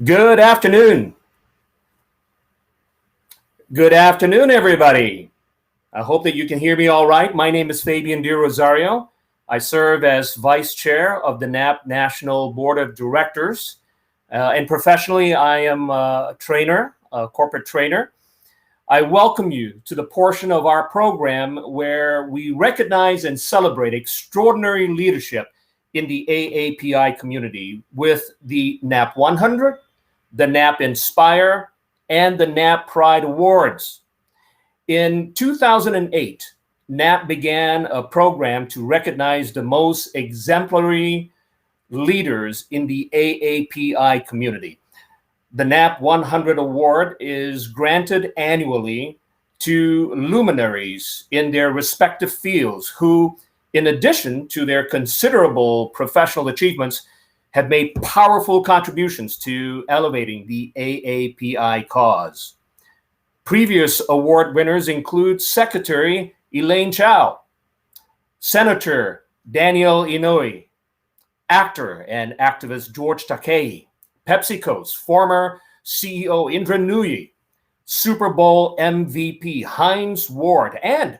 Good afternoon. Good afternoon, everybody. I hope that you can hear me all right. My name is Fabian DeRozario. I serve as Vice Chair of the NAAAP National Board of Directors. And professionally, I am a trainer, a corporate trainer. I welcome you to the portion of our program where we recognize and celebrate extraordinary leadership in the AAPI community with the NAAAP 100, the NAAAP Inspire, and the Nat Pride Awards. In 2008, NAAP began a program to recognize the most exemplary leaders in the AAPI community. The NAAP 100 Award is granted annually to luminaries in their respective fields who, in addition to their considerable professional achievements, have made powerful contributions to elevating the AAPI cause. Previous award winners include Secretary Elaine Chao, Senator Daniel Inouye, actor and activist George Takei, PepsiCo's former CEO Indra Nooyi, Super Bowl MVP Hines Ward, and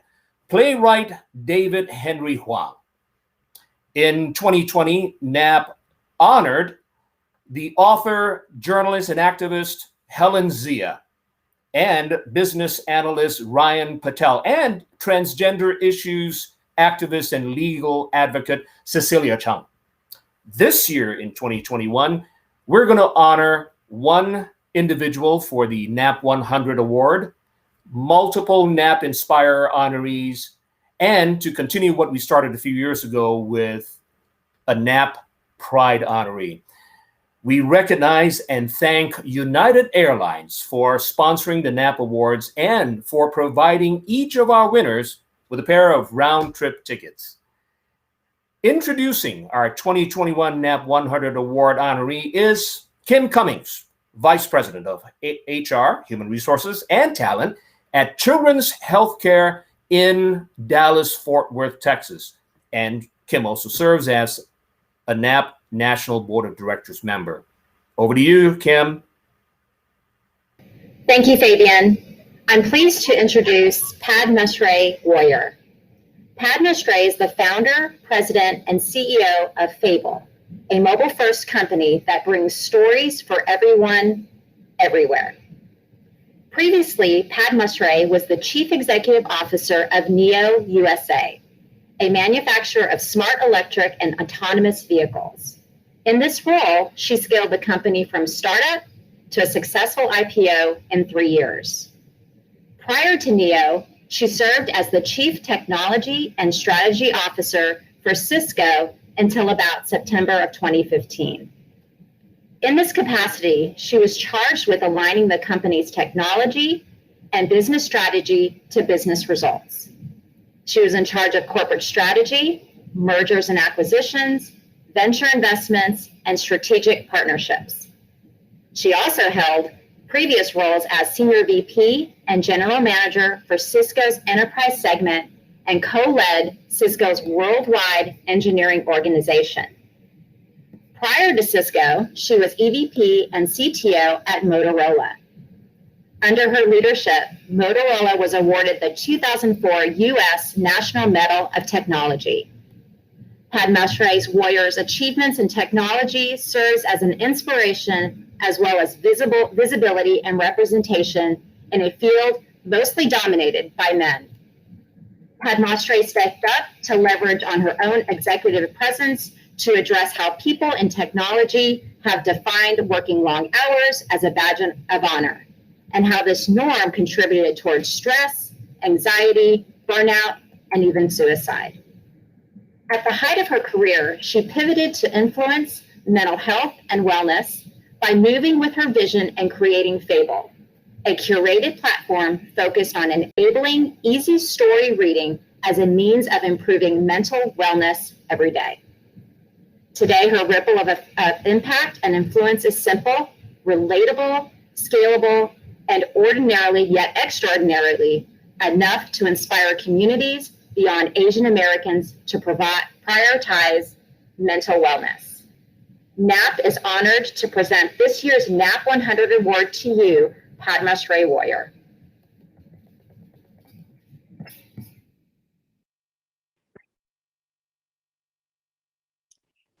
playwright David Henry Huang. In 2020, NAAP honored the author, journalist, and activist Helen Zia, and business analyst Ryan Patel, and transgender issues activist and legal advocate Cecilia Chang. This year in 2021, we're going to honor one individual for the NAAP 100 Award, multiple NAAP Inspire honorees, and to continue what we started a few years ago with a NAAP Pride honoree. We recognize and thank United Airlines for sponsoring the NAAP Awards and for providing each of our winners with a pair of round-trip tickets. Introducing our 2021 NAAP 100 Award honoree is Kim Cummings, Vice President of HR, Human Resources, and Talent at Children's Healthcare in Dallas-Fort Worth, Texas. And Kim also serves as a NAAP National Board of Directors member. Over to you, Kim. Thank you, Fabian. I'm pleased to introduce Padmashree Warrior. Padmashree is the founder, president, and CEO of Fable, a mobile-first company that brings stories for everyone, everywhere. Previously, Padmashree was the Chief Executive Officer of NIO USA, a manufacturer of smart electric and autonomous vehicles. In this role, she scaled the company from startup to a successful IPO in 3 years. Prior to NIO, she served as the Chief Technology and Strategy Officer for Cisco until about September of 2015. In this capacity, she was charged with aligning the company's technology and business strategy to business results. She was in charge of corporate strategy, mergers and acquisitions, venture investments, and strategic partnerships. She also held previous roles as Senior VP and General Manager for Cisco's Enterprise segment and co-led Cisco's worldwide engineering organization. Prior to Cisco, she was EVP and CTO at Motorola. Under her leadership, Motorola was awarded the 2004 U.S. National Medal of Technology. Padmashree Warrior's achievements in technology serves as an inspiration as well as visibility and representation in a field mostly dominated by men. Padmashree stepped up to leverage on her own executive presence to address how people in technology have defined working long hours as a badge of honor, and how this norm contributed towards stress, anxiety, burnout, and even suicide. At the height of her career, she pivoted to influence mental health and wellness by moving with her vision and creating Fable, a curated platform focused on enabling easy story reading as a means of improving mental wellness every day. Today, her ripple of impact and influence is simple, relatable, scalable, and ordinarily yet extraordinarily enough to inspire communities beyond Asian Americans to prioritize mental wellness. NAAAP is honored to present this year's NAAAP 100 Award to you, Padmashree Warrior.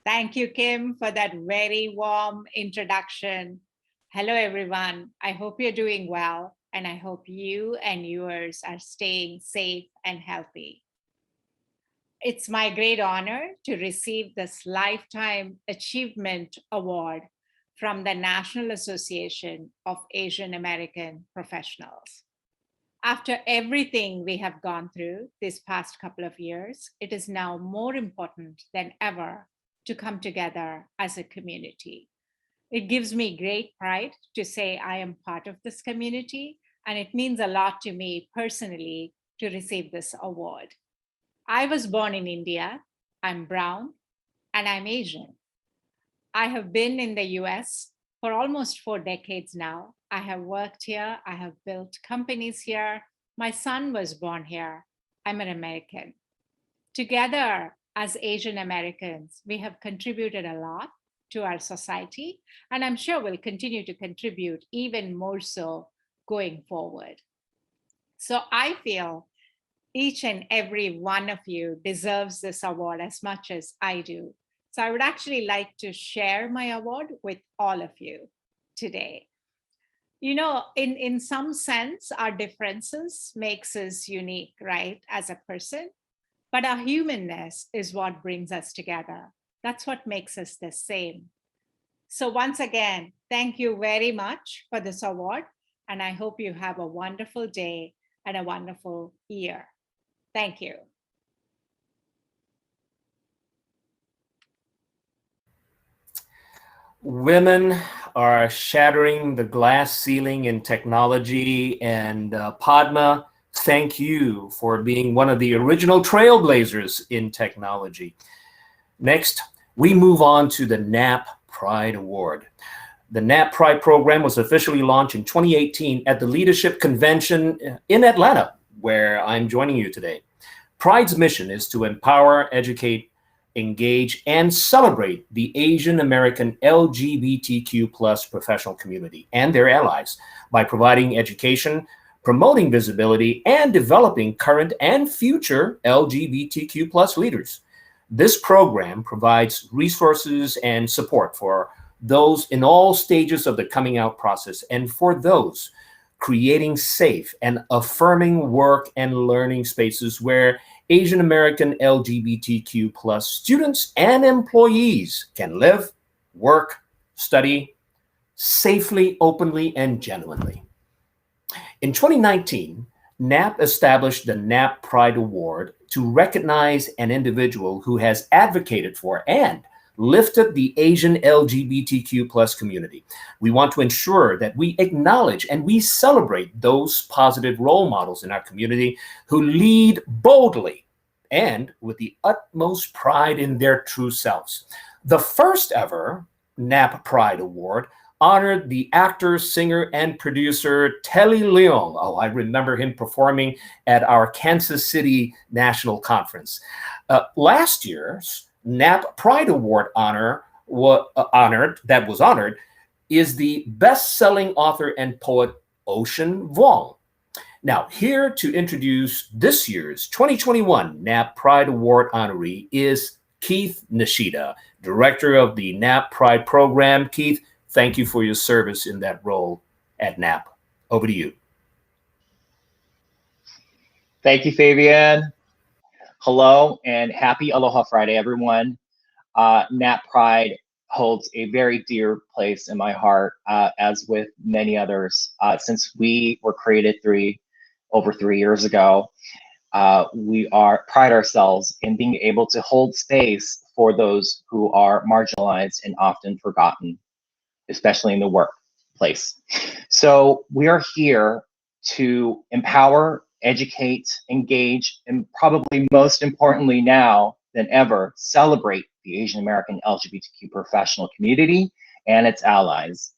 Thank you, Kim, for that very warm introduction. Hello, everyone. I hope you're doing well, and I hope you and yours are staying safe and healthy. It's my great honor to receive this Lifetime Achievement Award from the National Association of Asian American Professionals. After everything we have gone through this past couple of years, it is now more important than ever to come together as a community. It gives me great pride to say I am part of this community, and it means a lot to me personally to receive this award. I was born in India, I'm brown, and I'm Asian. I have been in the US for almost 4 decades now. I have worked here, I have built companies here. My son was born here. I'm an American. Together, as Asian Americans, we have contributed a lot to our society, and I'm sure we'll continue to contribute even more so going forward. So I feel each and every one of you deserves this award as much as I do. So I would actually like to share my award with all of you today. You know, in some sense, our differences makes us unique, right, as a person, but our humanness is what brings us together. That's what makes us the same. So once again, thank you very much for this award, and I hope you have a wonderful day and a wonderful year. Thank you. Women are shattering the glass ceiling in technology, and Padma, thank you for being one of the original trailblazers in technology. Next, we move on to the NAAAP Pride Award. The NAAAP Pride program was officially launched in 2018 at the Leadership Convention in Atlanta, where I'm joining you today. Pride's mission is to empower, educate, engage, and celebrate the Asian American LGBTQ+ professional community and their allies by providing education, promoting visibility, and developing current and future LGBTQ+ leaders. This program provides resources and support for those in all stages of the coming out process, and for those creating safe and affirming work and learning spaces where Asian American LGBTQ+ students and employees can live, work, study safely, openly, and genuinely. In 2019, NAAAP established the NAAP Pride Award to recognize an individual who has advocated for and lifted the Asian LGBTQ+ community. We want to ensure that we acknowledge and we celebrate those positive role models in our community who lead boldly and with the utmost pride in their true selves. The first ever NAAP Pride Award honored the actor, singer, and producer Telly Leong. Oh, I remember him performing at our Kansas City National Conference. Last year's NAAP Pride Award honored is the best-selling author and poet Ocean Vuong. Now, here to introduce this year's 2021 NAAP Pride Award honoree is Keith Nishida, director of the NAAP Pride program. Keith, thank you for your service in that role at NAAP. Over to you. Thank you, Fabian. Hello and happy Aloha Friday, everyone. NAAP Pride holds a very dear place in my heart, as with many others. Since we were created over 3 years ago, we pride ourselves in being able to hold space for those who are marginalized and often forgotten, especially in the workplace. So we are here to empower, educate, engage, and probably most importantly now than ever, celebrate the Asian American LGBTQ professional community and its allies.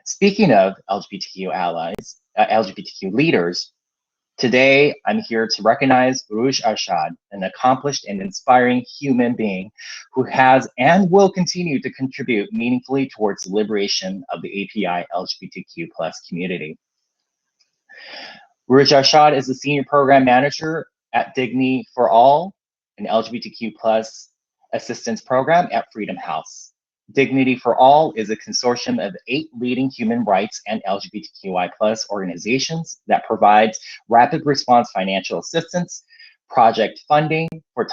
Speaking of LGBTQ allies, LGBTQ leaders, Today, I'm here to recognize Urooj Arshad, an accomplished and inspiring human being who has and will continue to contribute meaningfully towards the liberation of the API LGBTQ+ community. Urooj Arshad is the Senior Program Manager at Dignity for All, an LGBTQ+ assistance program at Freedom House. Dignity for All is a consortium of 8 leading human rights and LGBTQI+ organizations that provides rapid response financial assistance, project funding for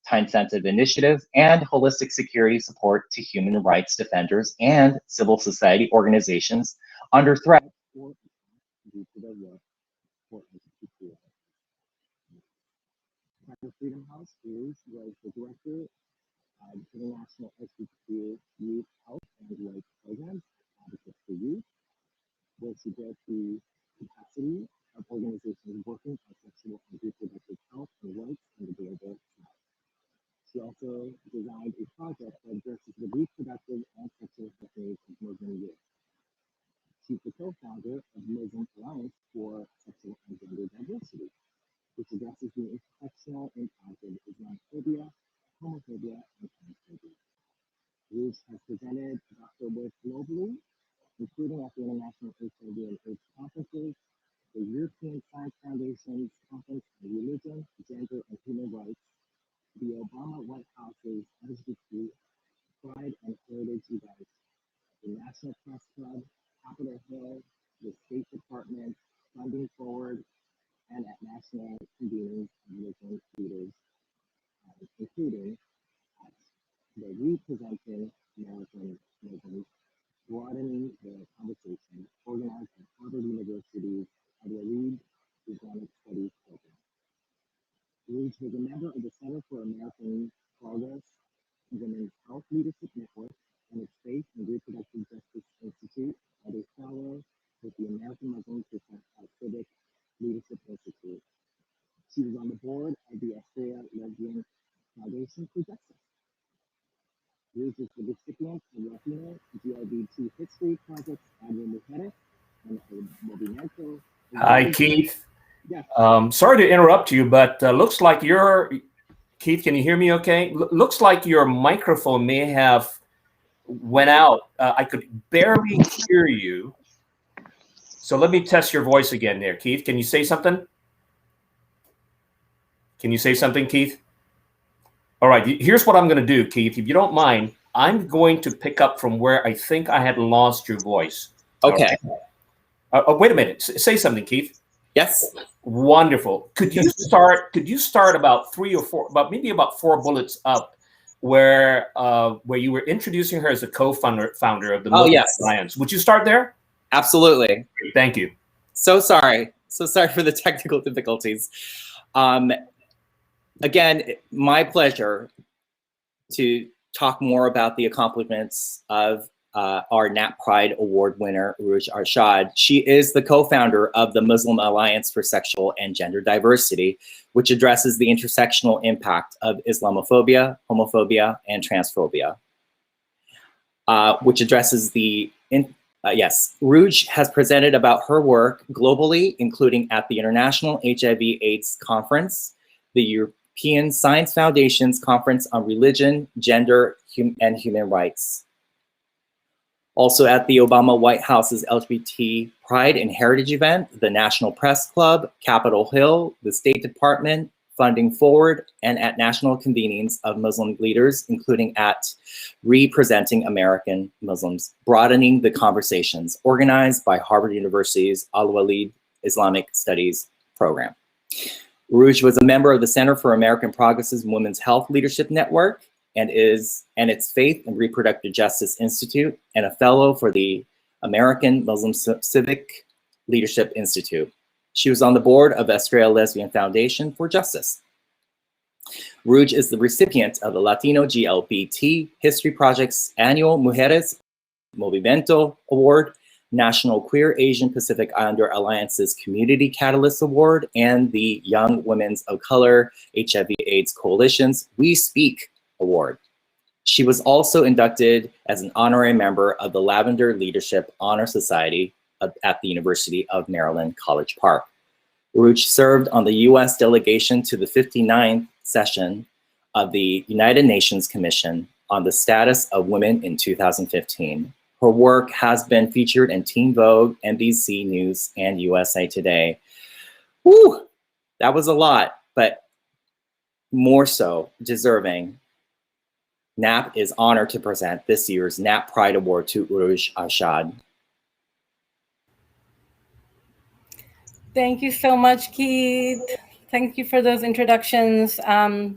time-sensitive initiatives, and holistic security support to human rights defenders and civil society organizations under threat due to their work for LGBTQI. At Freedom House, Urooj was the director international LGBTQ youth health and rights programs, Advocates for Youth, where she built the capacity of organizations working on sexual and reproductive health and rights in the global south. She also designed a project that addresses the reproductive and sexual health needs of Muslim youth. She's the co-founder of Muslim Alliance for Sexual and Gender Diversity, which addresses the intersectional impact of Islamophobia, homophobia, and transphobia. Urooj has presented about her work globally, including at the International HIV and AIDS conferences, the European Science Foundation's Conference on Religion, Gender, and Human Rights, the Obama White House's LGBT Pride and Heritage events, the National Press Club, Capitol Hill, the State Department, Funding Forward, and at national convenings of Muslim leaders, including at the Representing American Muslims, broadening the conversation, organized at Harvard University's Al-Walid Islamic Studies program. Urooj was a member of the Center for American Progress Women's Health Leadership Network and its Faith and Reproductive Justice Institute, and a fellow with the American Muslim Civic Leadership Institute. She was on the board of the Australia Lesbian Foundation for Justice. Urooj is the recipient of Latino GLBT History Project's Annual Mujeres and Movimiento. Hi, Keith. Yes. Sorry to interrupt you, but looks like Keith, can you hear me okay? Looks like your microphone may have went out. I could barely hear you. So let me test your voice again there, Keith. Can you say something? Can you say something, Keith? All right, here's what I'm going to do, Keith. If you don't mind, I'm going to pick up from where I think I had lost your voice. Okay. Wait a minute. Say something, Keith. Yes. Wonderful. Could you start about 3 or 4, maybe about 4 bullets up, where you were introducing her as a co-founder of the Muslim Alliance? Would you start there? Absolutely. Thank you. So sorry for the technical difficulties. Again, my pleasure to talk more about the accomplishments of our Nat Pride Award winner, Urooj Arshad. She is the co-founder of the Muslim Alliance for Sexual and Gender Diversity, which addresses the intersectional impact of Islamophobia, homophobia, and transphobia, which addresses the Urooj has presented about her work globally, including at the International HIV/AIDS Conference, the European Science Foundation's Conference on Religion, Gender, and Human Rights. Also at the Obama White House's LGBT Pride and Heritage event, the National Press Club, Capitol Hill, the State Department, Funding Forward, and at national convenings of Muslim leaders, including at Representing American Muslims, broadening the conversations, organized by Harvard University's Al-Walid Islamic Studies program. Urooj was a member of the Center for American Progress's Women's Health Leadership Network and its Faith and Reproductive Justice Institute, and a fellow for the American Muslim Civic Leadership Institute. She was on the board of the Australia Lesbian Foundation for Justice. Urooj is the recipient of the Latino GLBT History Project's annual Mujeres Movimiento Award, National Queer Asian Pacific Islander Alliance's Community Catalyst Award, and the Young Women's of Color HIV/AIDS Coalition's We Speak Award. She was also inducted as an honorary member of the Lavender Leadership Honor Society at the University of Maryland, College Park. Urooj served on the U.S. delegation to the 59th session of the United Nations Commission on the Status of Women in 2015. Her work has been featured in Teen Vogue, NBC News, and USA Today. Whew, that was a lot, but more so deserving. NAAAP is honored to present this year's Nat Pride Award to Urooj Arshad. Thank you so much, Keith. Thank you for those introductions.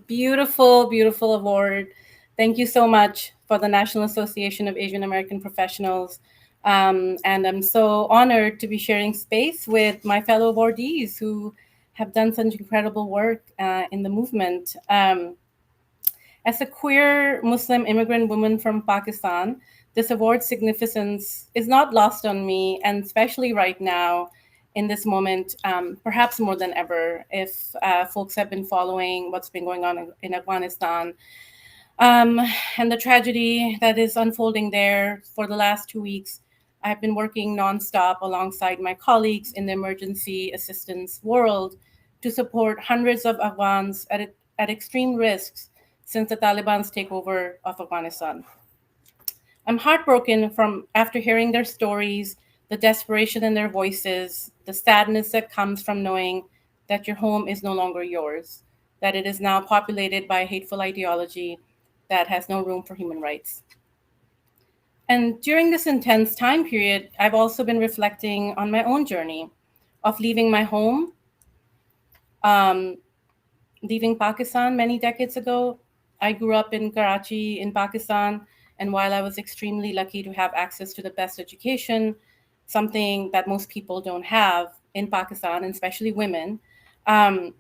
Beautiful, beautiful award. Thank you so much for the National Association of Asian American Professionals. And I'm so honored to be sharing space with my fellow awardees who have done such incredible work in the movement. As a queer Muslim immigrant woman from Pakistan, this award's significance is not lost on me, and especially right now, in this moment, perhaps more than ever, if folks have been following what's been going on in Afghanistan and the tragedy that is unfolding there for the last 2 weeks. I've been working nonstop alongside my colleagues in the emergency assistance world to support hundreds of Afghans at extreme risks since the Taliban's takeover of Afghanistan. I'm heartbroken after hearing their stories, the desperation in their voices, the sadness that comes from knowing that your home is no longer yours, that it is now populated by a hateful ideology that has no room for human rights. And during this intense time period, I've also been reflecting on my own journey of leaving my home, leaving Pakistan many decades ago. I grew up in Karachi in Pakistan, and while I was extremely lucky to have access to the best education, something that most people don't have in Pakistan, and especially women, I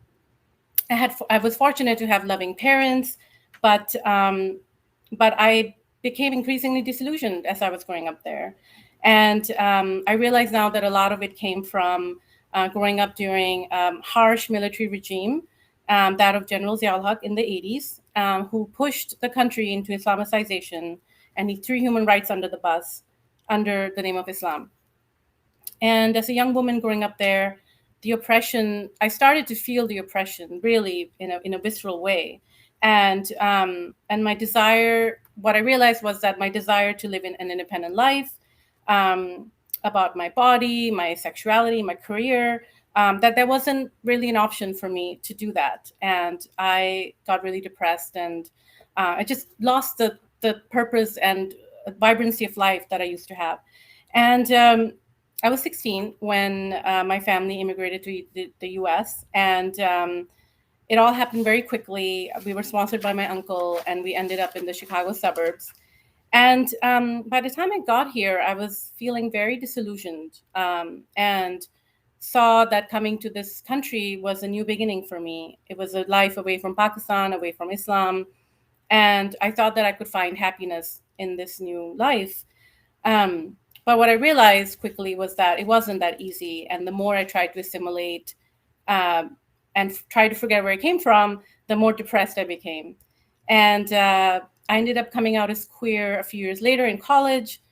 was fortunate to have loving parents, but I became increasingly disillusioned as I was growing up there. And I realize now that a lot of it came from growing up during harsh military regime, that of General Zia-ul-Haq in the 80s, who pushed the country into Islamicization, and he threw human rights under the bus under the name of Islam. And as a young woman growing up there, the oppression, I started to feel the oppression really in a visceral way. And my desire, what I realized was that my desire to live in an independent life, about my body, my sexuality, my career, that there wasn't really an option for me to do that. And I got really depressed, and I just lost the purpose and vibrancy of life that I used to have. And I was 16 when my family immigrated to the US, and it all happened very quickly. We were sponsored by my uncle, and we ended up in the Chicago suburbs. And by the time I got here, I was feeling very disillusioned, and saw that coming to this country was a new beginning for me. It was a life away from Pakistan, away from Islam. And I thought that I could find happiness in this new life. But what I realized quickly was that it wasn't that easy. And the more I tried to assimilate and try to forget where I came from, the more depressed I became. And I ended up coming out as queer a few years later in college.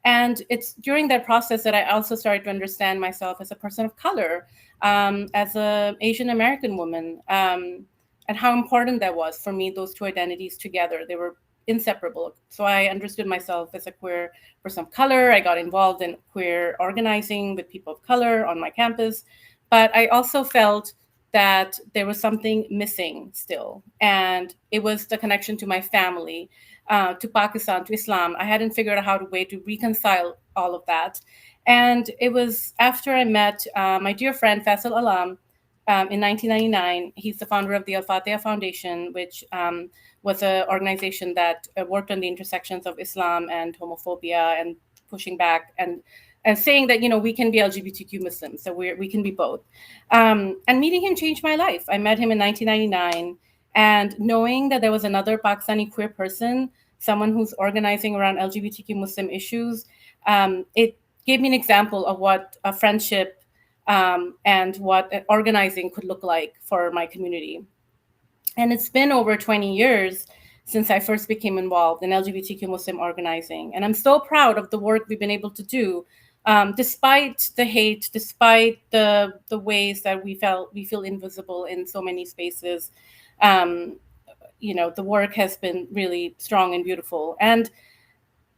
And it's during that process that I also started to understand myself as a person of color, as an Asian American woman, and how important that was for me, those two identities together. They were inseparable. So I understood myself as a queer person of color. I got involved in queer organizing with people of color on my campus. But I also felt that there was something missing still. And it was the connection to my family, to Pakistan, to Islam. I hadn't figured out a way to reconcile all of that. And it was after I met my dear friend Faisal Alam in 1999. He's the founder of the Al-Fatiha Foundation, which was an organization that worked on the intersections of Islam and homophobia and pushing back and saying that, we can be LGBTQ Muslims, so we can be both. And meeting him changed my life. I met him in 1999. And knowing that there was another Pakistani queer person, someone who's organizing around LGBTQ Muslim issues, it gave me an example of what a friendship and what organizing could look like for my community. And it's been over 20 years since I first became involved in LGBTQ Muslim organizing. And I'm so proud of the work we've been able to do despite the hate, despite the ways that we feel invisible in so many spaces. The work has been really strong and beautiful. And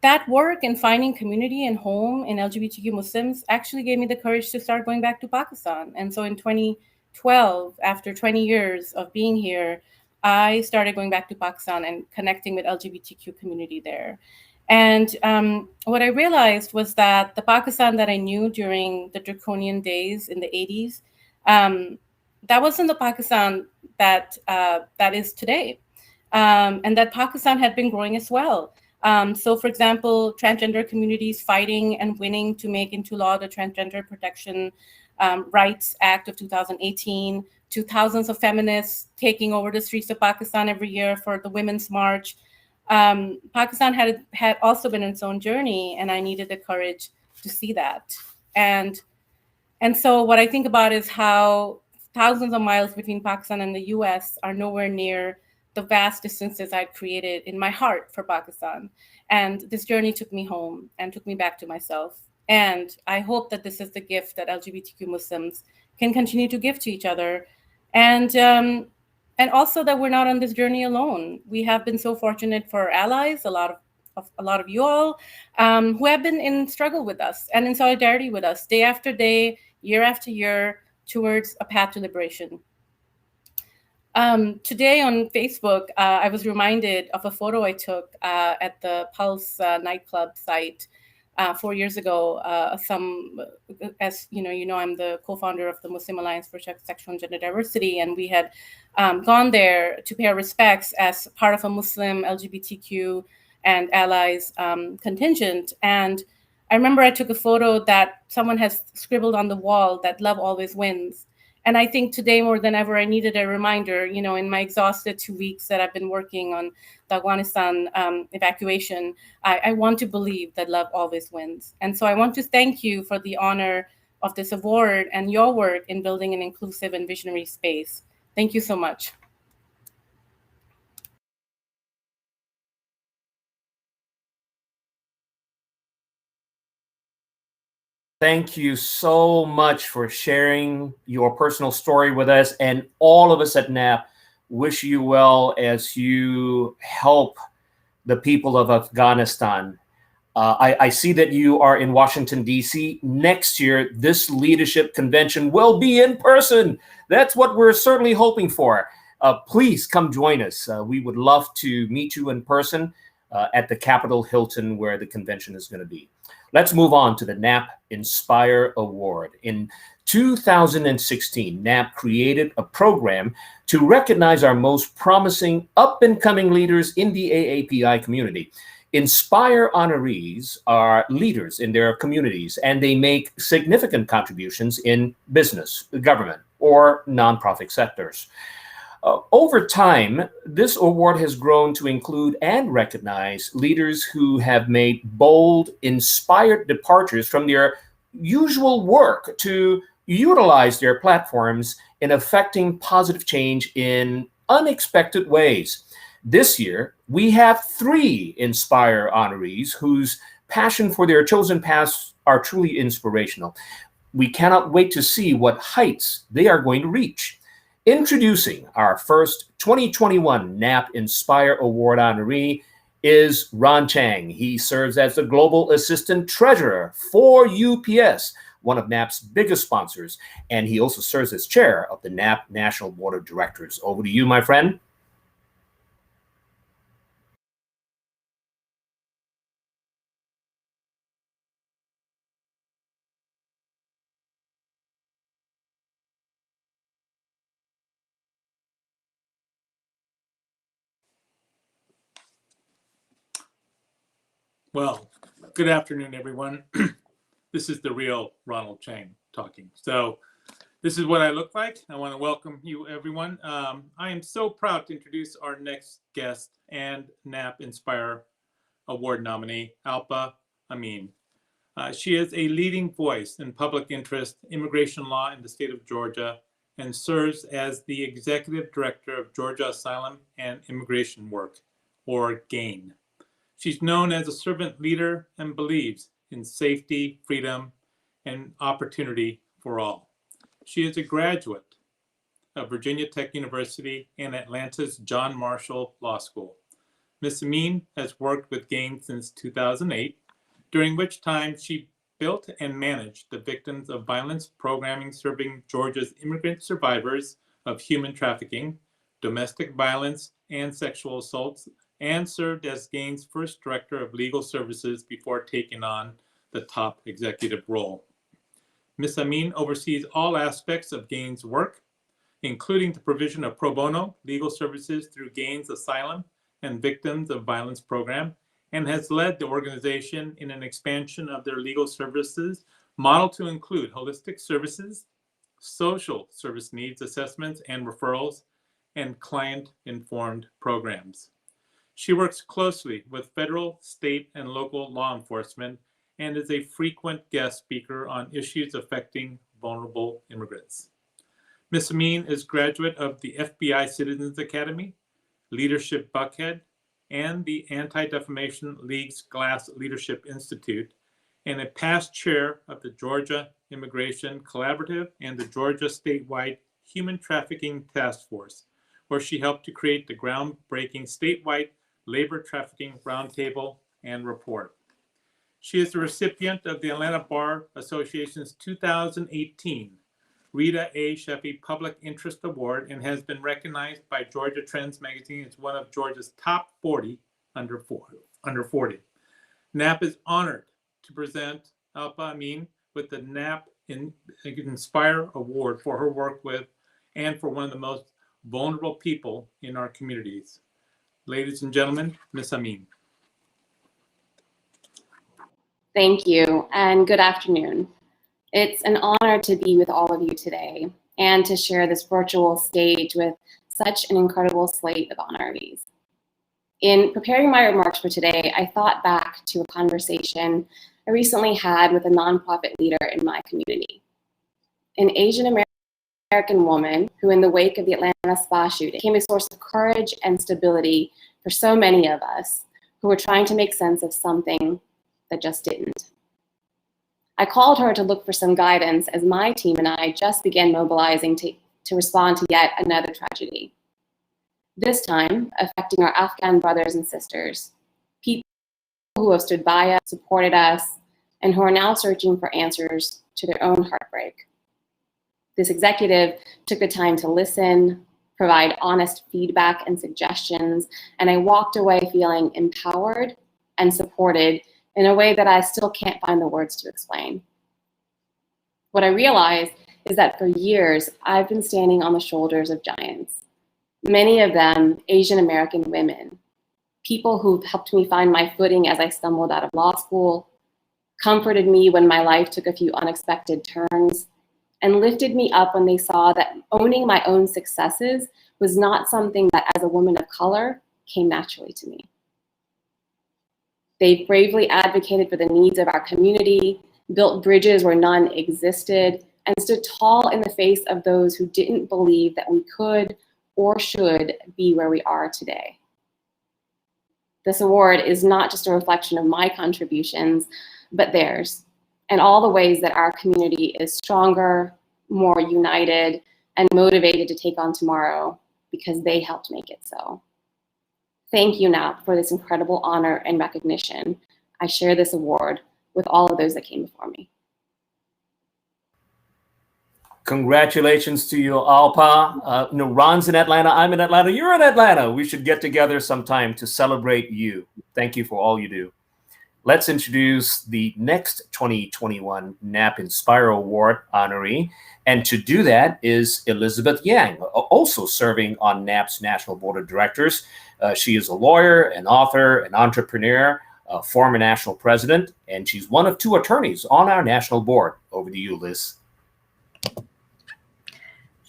that work in finding community and home in LGBTQ Muslims actually gave me the courage to start going back to Pakistan. And so in 2012, after 20 years of being here, I started going back to Pakistan and connecting with LGBTQ community there. And what I realized was that the Pakistan that I knew during the draconian days in the 80s, that wasn't the Pakistan that is today. And that Pakistan had been growing as well. So, for example, transgender communities fighting and winning to make into law the Transgender Protection Rights Act of 2018, to thousands of feminists taking over the streets of Pakistan every year for the Women's March. Pakistan had also been in its own journey, and I needed the courage to see that. And so what I think about is how thousands of miles between Pakistan and the US are nowhere near the vast distances I'd created in my heart for Pakistan. And this journey took me home and took me back to myself. And I hope that this is the gift that LGBTQ Muslims can continue to give to each other. And also that we're not on this journey alone. We have been so fortunate for our allies, a lot of you all, who have been in struggle with us and in solidarity with us day after day, year after year, towards a path to liberation. Today on Facebook, I was reminded of a photo I took at the Pulse nightclub site 4 years ago. As you know, I'm the co-founder of the Muslim Alliance for Sexual and Gender Diversity, and we had gone there to pay our respects as part of a Muslim LGBTQ and allies contingent. And I remember I took a photo that someone has scribbled on the wall that love always wins. And I think today more than ever, I needed a reminder, in my exhausted 2 weeks that I've been working on the Afghanistan evacuation, I want to believe that love always wins. And so I want to thank you for the honor of this award and your work in building an inclusive and visionary space. Thank you so much. Thank you so much for sharing your personal story with us, and all of us at NAAAP wish you well as you help the people of Afghanistan. I see that you are in Washington, D.C. Next year, this leadership convention will be in person. That's what we're certainly hoping for. Please come join us. We would love to meet you in person at the Capitol Hilton where the convention is going to be. Let's move on to the NAAAP Inspire Award. In 2016, NAAAP created a program to recognize our most promising up-and-coming leaders in the AAPI community. Inspire honorees are leaders in their communities, and they make significant contributions in business, government, or nonprofit sectors. Over time, this award has grown to include and recognize leaders who have made bold, inspired departures from their usual work to utilize their platforms in affecting positive change in unexpected ways. This year, we have 3 Inspire honorees whose passion for their chosen paths are truly inspirational. We cannot wait to see what heights they are going to reach. Introducing our first 2021 NAAAP Inspire Award honoree is Chang. He serves as the Global Assistant Treasurer for UPS, one of NAAP's biggest sponsors, and he also serves as chair of the NAAP National Board of Directors. Over to you, my friend. Well, good afternoon, everyone. This is the real Ronald Chang talking. So this is what I look like. I want to welcome you, everyone. I am so proud to introduce our next guest and NAAAP Inspire Award nominee, Alpa Amin. She is a leading voice in public interest immigration law in the state of Georgia and serves as the Executive Director of Georgia Asylum and Immigration Work, or GAIN. She's known as a servant leader and believes in safety, freedom, and opportunity for all. She is a graduate of Virginia Tech University and Atlanta's John Marshall Law School. Ms. Amin has worked with Gaines since 2008, during which time she built and managed the Victims of Violence programming serving Georgia's immigrant survivors of human trafficking, domestic violence, and sexual assaults, and served as Gaines' first director of legal services before taking on the top executive role. Ms. Amin oversees all aspects of Gaines' work, including the provision of pro bono legal services through Gaines Asylum and Victims of Violence program, and has led the organization in an expansion of their legal services model to include holistic services, social service needs assessments and referrals, and client-informed programs. She works closely with federal, state, and local law enforcement and is a frequent guest speaker on issues affecting vulnerable immigrants. Ms. Amin is graduate of the FBI Citizens Academy, Leadership Buckhead, and the Anti-Defamation League's Glass Leadership Institute, and a past chair of the Georgia Immigration Collaborative and the Georgia Statewide Human Trafficking Task Force, where she helped to create the groundbreaking statewide labor trafficking roundtable and report. She is the recipient of the Atlanta Bar Association's 2018 Rita A. Sheffy Public Interest Award and has been recognized by Georgia Trends magazine as one of Georgia's top 40 under 40. NAAAP is honored to present Alpa Amin with the NAAAP Inspire Award for her work with and for one of the most vulnerable people in our communities. Ladies and gentlemen, Ms. Amin. Thank you, and good afternoon. It's an honor to be with all of you today and to share this virtual stage with such an incredible slate of honorees. In preparing my remarks for today, I thought back to a conversation I recently had with a nonprofit leader in my community, an Asian American woman who, in the wake of the Atlanta spa shooting, became a source of courage and stability for so many of us who were trying to make sense of something that just didn't. I called her to look for some guidance as my team and I just began mobilizing to respond to yet another tragedy. This time, affecting our Afghan brothers and sisters, people who have stood by us, supported us, and who are now searching for answers to their own heartbreak. This executive took the time to listen, provide honest feedback and suggestions, and I walked away feeling empowered and supported in a way that I still can't find the words to explain. What I realized is that for years, I've been standing on the shoulders of giants, many of them Asian American women, people who've helped me find my footing as I stumbled out of law school, comforted me when my life took a few unexpected turns, and lifted me up when they saw that owning my own successes was not something that, as a woman of color, came naturally to me. They've bravely advocated for the needs of our community, built bridges where none existed, and stood tall in the face of those who didn't believe that we could or should be where we are today. This award is not just a reflection of my contributions, but theirs, and all the ways that our community is stronger, more united, and motivated to take on tomorrow because they helped make it so. Thank you, NAAAP, for this incredible honor and recognition. I share this award with all of those that came before me. Congratulations to you, Alpa. Ron's in Atlanta, I'm in Atlanta, you're in Atlanta. We should get together sometime to celebrate you. Thank you for all you do. Let's introduce the next 2021 NAAAP Inspire Award honoree. And to do that is Elizabeth Yang, also serving on NAAP's National Board of Directors. She is a lawyer, an author, an entrepreneur, a former national president, and she's one of 2 attorneys on our national board. Over to you, Liz.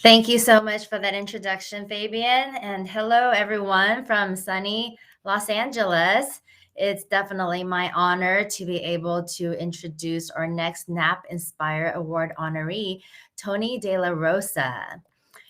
Thank you so much for that introduction, Fabian. And hello, everyone from sunny Los Angeles. It's definitely my honor to be able to introduce our next NAAAP Inspire Award honoree, Tony DelaRosa.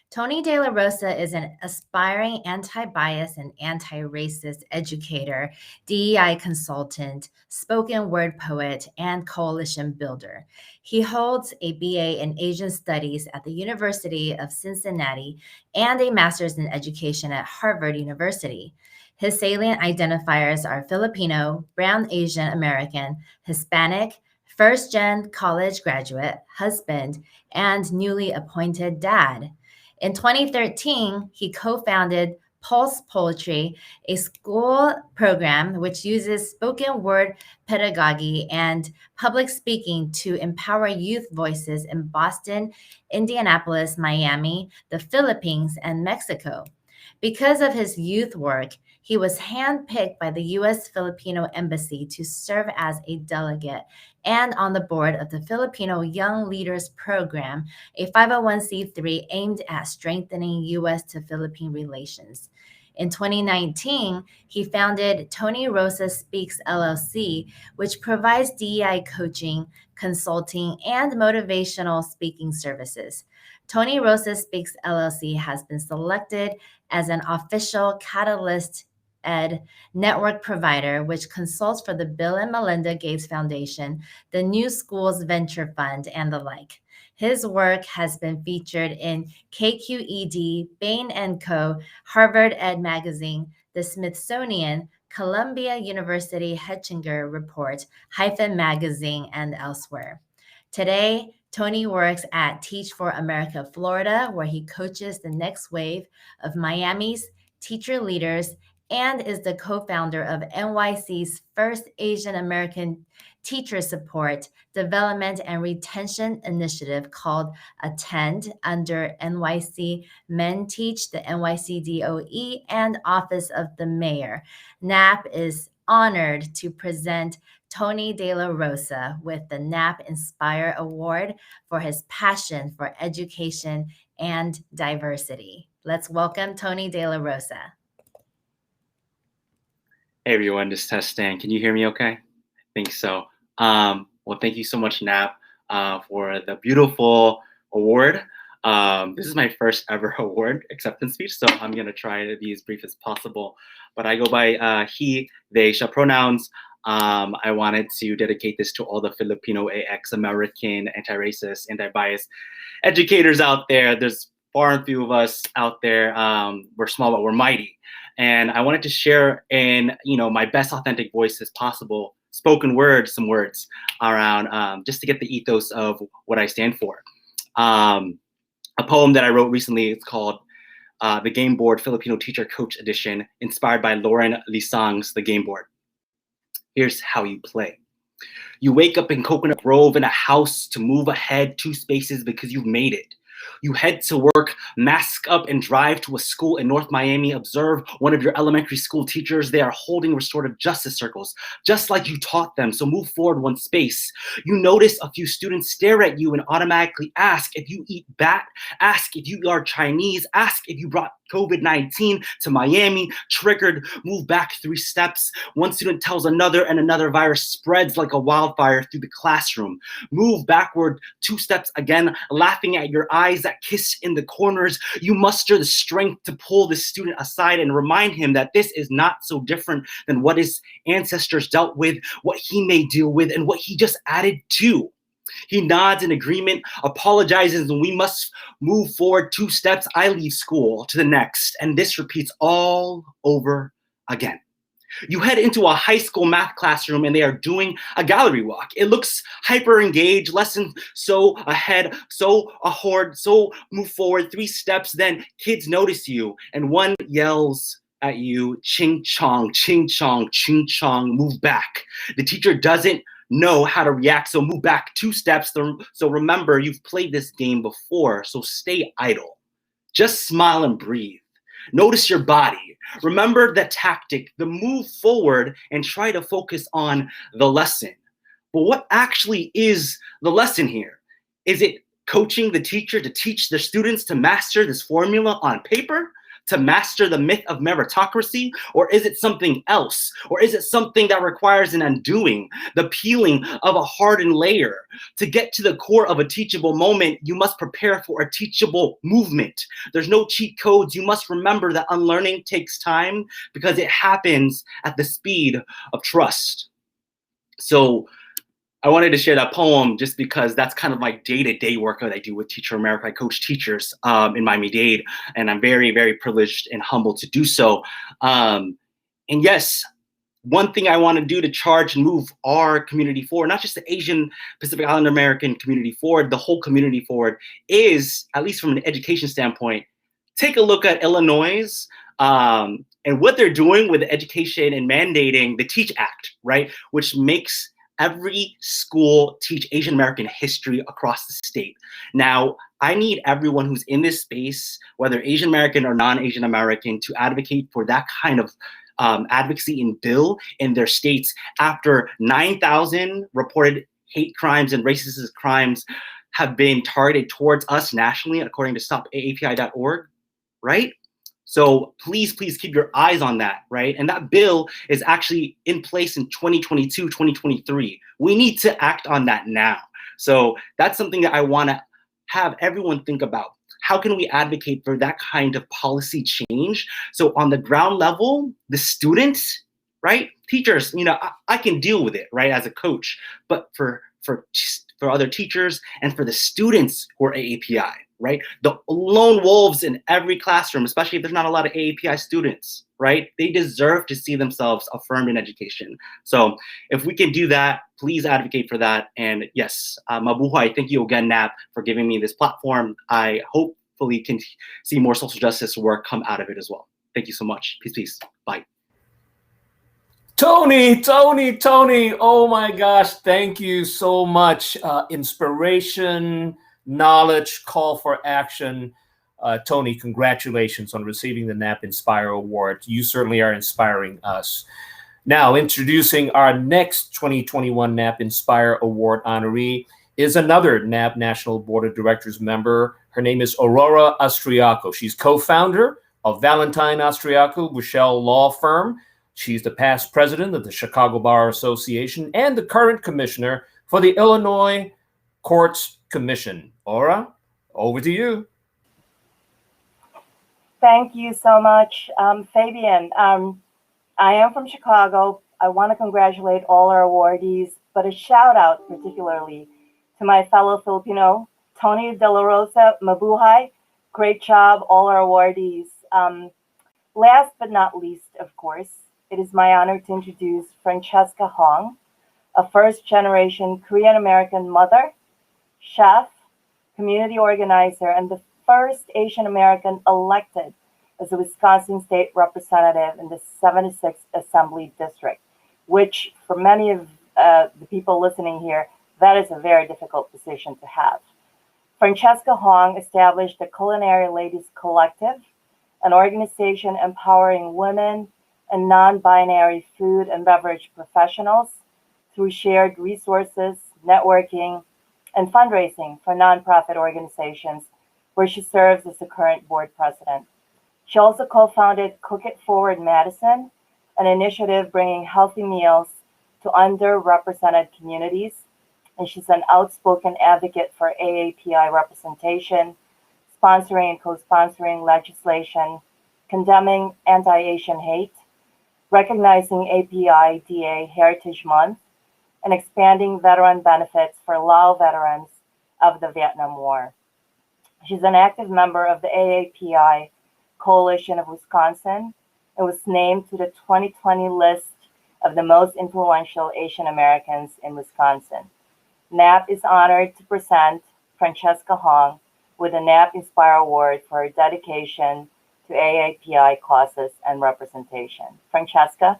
Tony DelaRosa is an aspiring anti-bias and anti-racist educator, DEI consultant, spoken word poet, and coalition builder. He holds a BA in Asian Studies at the University of Cincinnati and a master's in education at Harvard University. His salient identifiers are Filipino, Brown Asian American, Hispanic, first-gen college graduate, husband, and newly appointed dad. In 2013, he co-founded Pulse Poetry, a school program which uses spoken word pedagogy and public speaking to empower youth voices in Boston, Indianapolis, Miami, the Philippines, and Mexico. Because of his youth work, he was handpicked by the U.S. Filipino Embassy to serve as a delegate and on the board of the Filipino Young Leaders Program, a 501c3 aimed at strengthening U.S. to Philippine relations. In 2019, he founded Tony Rosa Speaks LLC, which provides DEI coaching, consulting, and motivational speaking services. Tony Rosa Speaks LLC has been selected as an official Catalyst Ed network provider, which consults for the Bill and Melinda Gates Foundation, the New Schools Venture Fund, and the like. His work has been featured in KQED, Bain & Co., Harvard Ed Magazine, the Smithsonian, Columbia University Hechinger Report, Hyphen Magazine, and elsewhere. Today, Tony works at Teach for America, Florida, where he coaches the next wave of Miami's teacher leaders and is the co-founder of NYC's first Asian American teacher support, development, and retention initiative called Attend under NYC Men Teach, the NYC DOE, and Office of the Mayor. NAAAP is honored to present Tony DelaRosa with the NAAAP Inspire Award for his passion for education and diversity. Let's welcome Tony DelaRosa. Hey everyone, this is testing. Can you hear me okay? I think so. Well, thank you so much, NAAAP, for the beautiful award. This is my first ever award acceptance speech, so I'm gonna try to be as brief as possible. But I go by he, they, shall pronouns. I wanted to dedicate this to all the Filipino AX American anti-racist, anti-bias educators out there. There's far and few of us out there. We're small, but we're mighty. And I wanted to share in, my best authentic voice as possible, spoken word, some words around just to get the ethos of what I stand for. A poem that I wrote recently, it's called The Game Board Filipino Teacher Coach Edition, inspired by Lauren Lisang's The Game Board. Here's how you play. You wake up in Coconut Grove in a house to move ahead 2 spaces because you've made it. You head to work, mask up, and drive to a school in North Miami. Observe one of your elementary school teachers. They are holding restorative justice circles, just like you taught them. So move forward 1 space. You notice a few students stare at you and automatically ask if you eat bat, ask if you are Chinese, ask if you brought COVID-19 to Miami. Triggered, move back 3 steps. 1 student tells another, and another virus spreads like a wildfire through the classroom. Move backward 2 steps again, laughing at your eyes that kiss in the corners. You muster the strength to pull the student aside and remind him that this is not so different than what his ancestors dealt with, what he may deal with, and what he just added to. He nods in agreement, apologizes, and we must move forward 2 steps. I leave school to the next, and this repeats all over again. You head into a high school math classroom and they are doing a gallery walk. It looks hyper engaged, lesson so ahead, so ahoard, so move forward 3 steps. Then kids notice you and one yells at you, ching chong, ching chong, move back. The teacher doesn't know how to react, so move back 2 steps. So remember, you've played this game before, so stay idle. Just smile and breathe. Notice your body. Remember the tactic, the move forward, and try to focus on the lesson. But what actually is the lesson here? Is it coaching the teacher to teach the students to master this formula on paper? to master the myth of meritocracy? Or is it something else? Or is it something that requires an undoing, the peeling of a hardened layer? To get to the core of a teachable moment, you must prepare for a teachable movement. There's no cheat codes. You must remember that unlearning takes time because it happens at the speed of trust. So I wanted to share that poem just because that's kind of my day-to-day work that I do with Teacher America. I coach teachers in Miami-Dade, and I'm very, very privileged and humbled to do so. And yes, one thing I want to do to charge and move our community forward, not just the Asian Pacific Islander American community forward, the whole community forward, is, at least from an education standpoint, take a look at Illinois and what they're doing with education and mandating the Teach Act, right? Which makes every school teach Asian American history across the state. Now, I need everyone who's in this space, whether Asian American or non-Asian American, to advocate for that kind of advocacy and bill in their states after 9,000 reported hate crimes and racist crimes have been targeted towards us nationally, according to stopaapi.org, right? So please, please keep your eyes on that, right? And that bill is actually in place in 2022, 2023. We need to act on that now. So that's something that I want to have everyone think about. How can we advocate for that kind of policy change? So on the ground level, the students, right? Teachers, you know, I can deal with it, right, as a coach. But for other teachers and for the students who are AAPI, right? The lone wolves in every classroom, especially if there's not a lot of AAPI students, right? They deserve to see themselves affirmed in education. So if we can do that, please advocate for that. And yes, mabuhay, thank you again, NAAAP, for giving me this platform. I hopefully can see more social justice work come out of it as well. Thank you so much. Peace, peace. Bye. Tony, oh my gosh, thank you so much. Inspiration, knowledge, call for action. Tony, congratulations on receiving the NAAAP Inspire Award. You certainly are inspiring us. Now, introducing our next 2021 NAAAP Inspire Award honoree is another NAAAP National Board of Directors member. Her name is Aurora Austriaco. She's co-founder of Valentine Austriaco Bushell Law Firm. She's the past president of the Chicago Bar Association and the current commissioner for the Illinois Courts Commission. Aura, over to you. Thank you so much, Fabian. I am from Chicago. I want to congratulate all our awardees, but a shout out particularly to my fellow Filipino, Tony DelaRosa, mabuhay. Great job, all our awardees. Last but not least, of course, it is my honor to introduce Francesca Hong, a first-generation Korean-American mother, chef, community organizer, and the first Asian American elected as a Wisconsin state representative in the 76th Assembly District, which for many of the people listening here, that is a very difficult position to have. Francesca Hong established the Culinary Ladies Collective, an organization empowering women and non-binary food and beverage professionals through shared resources, networking, and fundraising for nonprofit organizations, where she serves as the current board president. She also co-founded Cook It Forward Madison, an initiative bringing healthy meals to underrepresented communities. And she's an outspoken advocate for AAPI representation, sponsoring and co-sponsoring legislation, condemning anti-Asian hate, recognizing API-DA Heritage Month, and expanding veteran benefits for Lao veterans of the Vietnam War. She's an active member of the AAPI Coalition of Wisconsin and was named to the 2020 list of the most influential Asian Americans in Wisconsin. NAAAP is honored to present Francesca Hong with the NAAAP Inspire Award for her dedication to AAPI causes and representation. Francesca?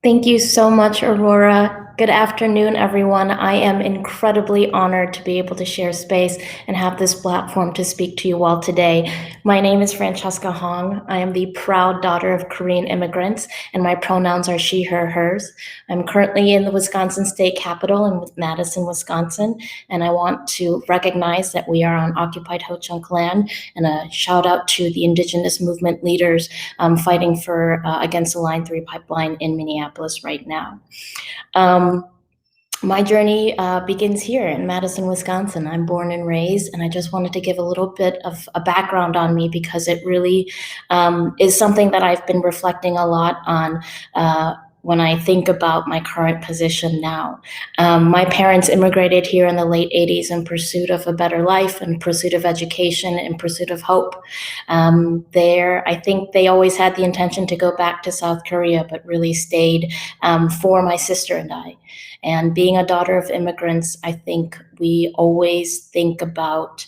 Thank you so much, Aurora. Good afternoon, everyone. I am incredibly honored to be able to share space and have this platform to speak to you all today. My name is Francesca Hong. I am the proud daughter of Korean immigrants, and my pronouns are she, her, hers. I'm currently in the Wisconsin State Capitol in Madison, Wisconsin, and I want to recognize that we are on occupied Ho-Chunk land, and a shout out to the indigenous movement leaders fighting for against the Line 3 pipeline in Minneapolis right now. My journey begins here in Madison, Wisconsin. I'm born and raised, and I just wanted to give a little bit of a background on me because it really is something that I've been reflecting a lot on when I think about my current position now. My parents immigrated here in the late 80s in pursuit of a better life, in pursuit of education, in pursuit of hope. I think they always had the intention to go back to South Korea, but really stayed for my sister and I. And being a daughter of immigrants, I think we always think about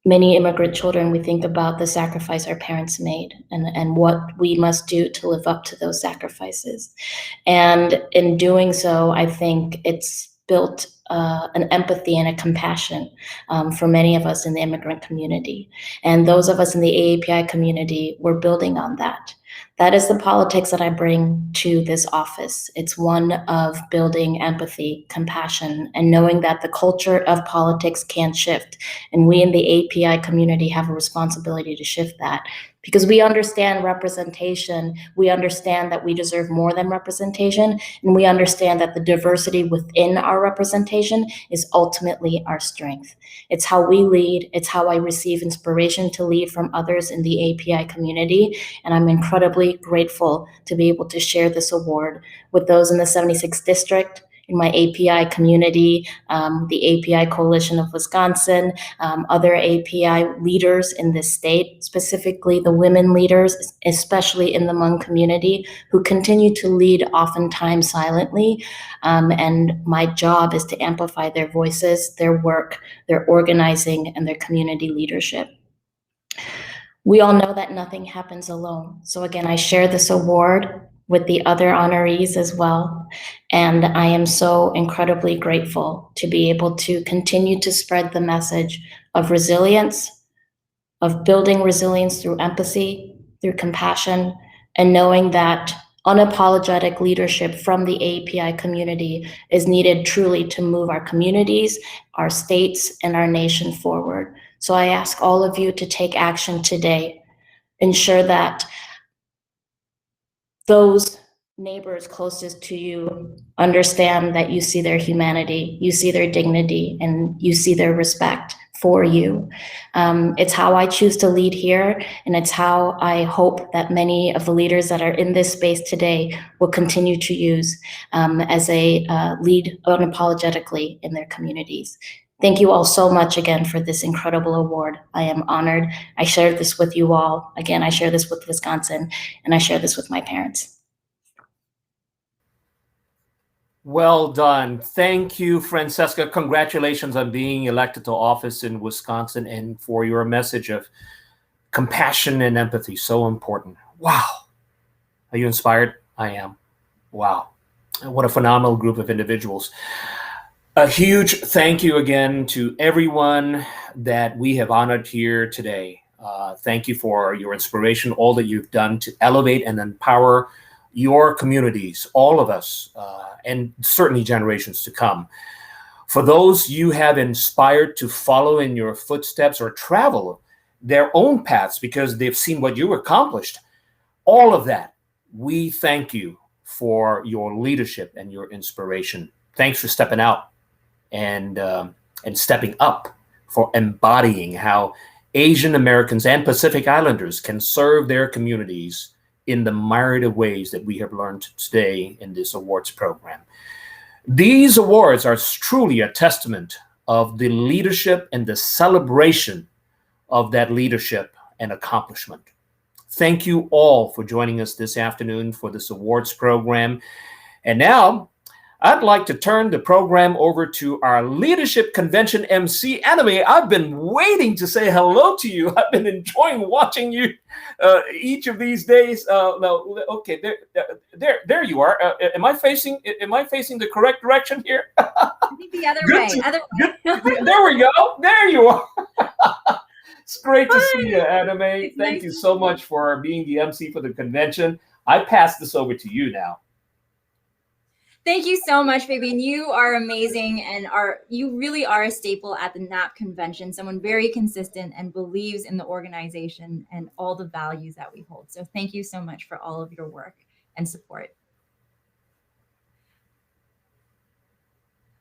many immigrant children, we think about the sacrifice our parents made and what we must do to live up to those sacrifices. And in doing so, I think it's built an empathy and a compassion for many of us in the immigrant community. And those of us in the AAPI community, we're building on that. That is the politics that I bring to this office. It's one of building empathy, compassion, and knowing that the culture of politics can shift. And we in the API community have a responsibility to shift that because we understand representation. We understand that we deserve more than representation. And we understand that the diversity within our representation is ultimately our strength. It's how we lead. It's how I receive inspiration to lead from others in the API community. And I'm incredibly grateful to be able to share this award with those in the 76th District, in my API community, the API Coalition of Wisconsin, other API leaders in this state, specifically the women leaders, especially in the Hmong community, who continue to lead oftentimes silently. And my job is to amplify their voices, their work, their organizing, and their community leadership. We all know that nothing happens alone. So again, I share this award with the other honorees as well. And I am so incredibly grateful to be able to continue to spread the message of resilience, of building resilience through empathy, through compassion, and knowing that unapologetic leadership from the API community is needed truly to move our communities, our states, and our nation forward. So I ask all of you to take action today. Ensure that those neighbors closest to you understand that you see their humanity, you see their dignity, and you see their respect for you. It's how I choose to lead here, and it's how I hope that many of the leaders that are in this space today will continue to use as a lead unapologetically in their communities. Thank you all so much again for this incredible award. I am honored. I share this with you all. Again, I share this with Wisconsin, and I share this with my parents. Well done. Thank you, Francesca. Congratulations on being elected to office in Wisconsin and for your message of compassion and empathy. So important. Wow. Are you inspired? I am. Wow. What a phenomenal group of individuals. A huge thank you again to everyone that we have honored here today. Thank you for your inspiration, all that you've done to elevate and empower your communities, all of us, and certainly generations to come. For those you have inspired to follow in your footsteps or travel their own paths because they've seen what you accomplished, all of that, we thank you for your leadership and your inspiration. Thanks for stepping out and stepping up, for embodying how Asian Americans and Pacific Islanders can serve their communities in the myriad of ways that we have learned today in this awards program. These awards are truly a testament of the leadership and the celebration of that leadership and accomplishment. Thank you all for joining us this afternoon for this awards program. And now I'd like to turn the program over to our Leadership Convention MC, Anime. I've been waiting to say hello to you. I've been enjoying watching you each of these days. No, okay, there you are. Am I facing the correct direction here? I think the other way. There we go. There you are. It's great to see you, Anime. It's Thank nice you to so see much for being the MC for the convention. I pass this over to you now. Thank you so much, Fabian. You are amazing, and you really are a staple at the NAAAP convention, someone very consistent and believes in the organization and all the values that we hold. So thank you so much for all of your work and support.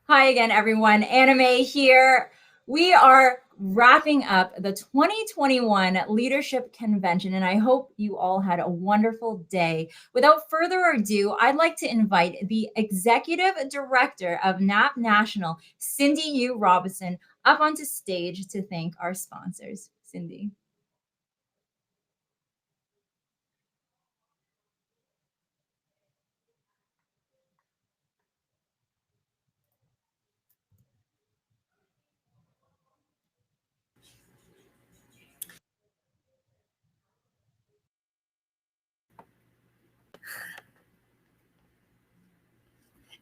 Hi again, everyone. Anime here. We are wrapping up the 2021 Leadership Convention, and I hope you all had a wonderful day. Without further ado, I'd like to invite the Executive Director of NAAAP National, Cindy U. Robinson, up onto stage to thank our sponsors. Cindy.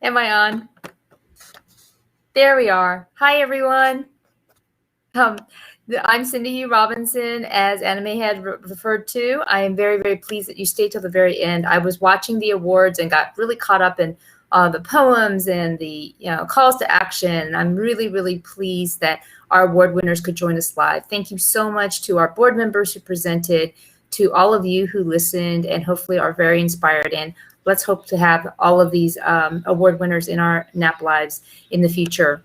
Am I on? There we are. Hi, everyone. I'm Cindy Hugh Robinson, as Anime had referred to. I am very, very pleased that you stayed till the very end. I was watching the awards and got really caught up in the poems and the calls to action. I'm really, really pleased that our award winners could join us live. Thank you so much to our board members who presented, to all of you who listened and hopefully are very inspired. And let's hope to have all of these award winners in our NAAAP lives in the future.